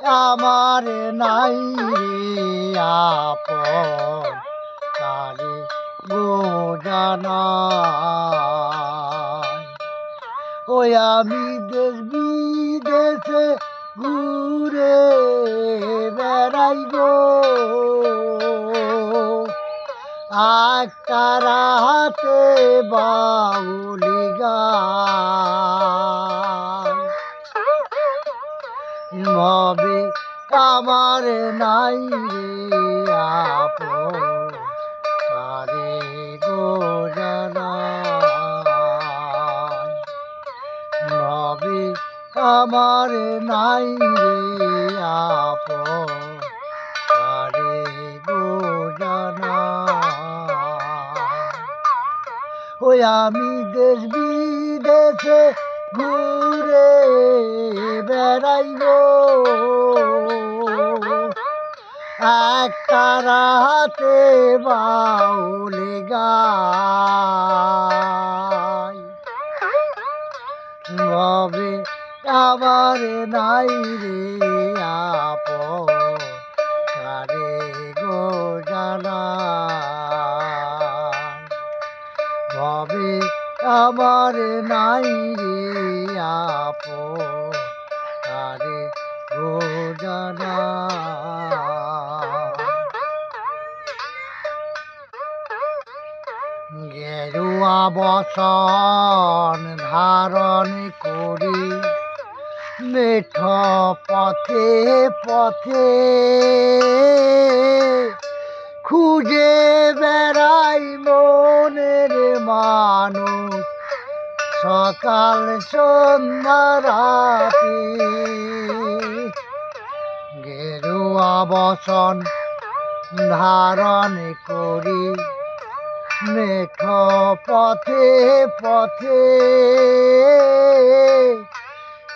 আমার নাই রে আপন কারে গো জানাই। ওই আমি দেশ বিদেশে ঘুরে বেড়াই গো, একতারা হাতে বাউলি গান। ভাবে আমার নাই রে আপন কারে গো জানাই। ভাবে আমার নাই রে আপন কারে গো জানাই। ওই আমি দেশ বিদেশে ঘুরে বেড়াই গো, একতারা হাতে বাউলি গাই। ভাবে আমার নাই রে আপন কারে গো জানাই। ভাবে আমার নাই রে আপন কারে গো জানাই। গেরুয়া বসন ধারণ করি মেঠ পথে পথে, খুঁজে বেড়াই মনের মানুষ সকাল সন্ধ্যা রাতে। গেরুয়া বসন ধারণ করি মেঠ পথে পথে,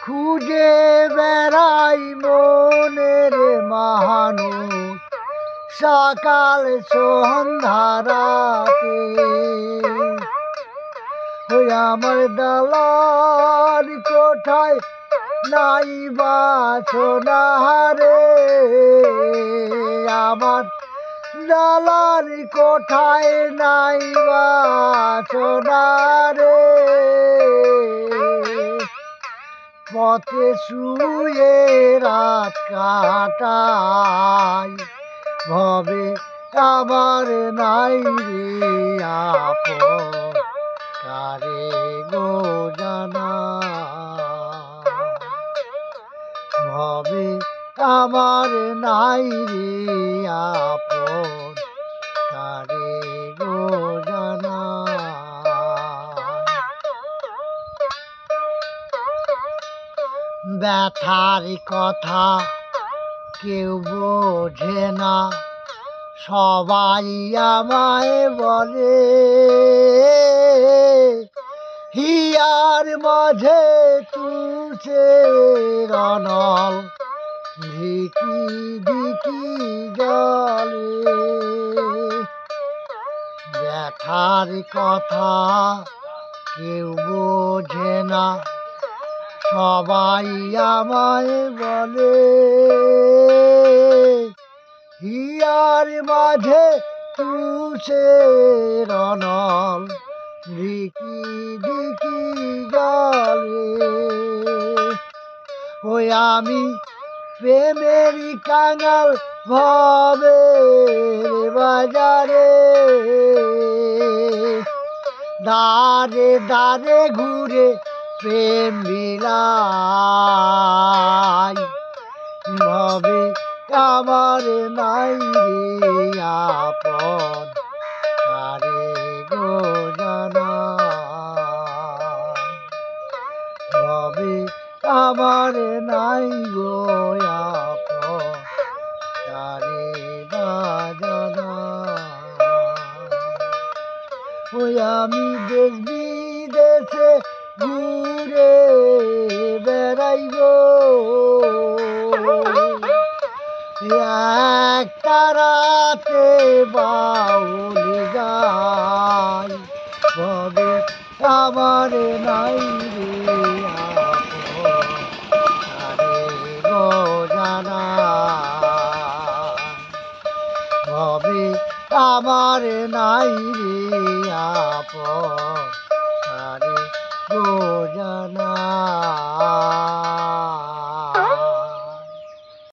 খুঁজে বেড়াই মনের মানুষ সকাল সন্ধ্যা রাতে। ওই আমার দালান কোঠায় নাই বাসনা রে, আমার দালান কোঠায় নাই বাসনা রে। পথে শুয়ে রাত কাটাই, ভবে আমার নাই রে আপন কারে গো জানাই। ভবে আমার নাই রে আপন কারে গো জানাই। ব্যথার কথা কেউ বোঝে না, সবাই আমায় বলে হিয়ার মাঝে তুষে রনল ধিকি ধিকি জলে। ব্যথার কথা কেউ বোঝে না, সবাই আমায় বলে হিয়ার মাঝে তুষে রনল ধিকি ধিকি জলে। ওই আমি প্রেমেরই কাঙাল ভবের বাজারে, দাঁড়ে দাঁড়ে ঘুরে প্রেম বিলাই। ভবে আমার নাই রে আপন কারে গো জানাই। ভবে আমার নাই গো আপন কারে বা জানাই। ওই আমি দেশ বিদেশে ঘুরে বেড়াই গো, একতারাতে বাউলি গাই। ভবে আমার নাই রে আপন কারে গো জানাই। তবে আমার নাই রে আপন আরে গো জানা।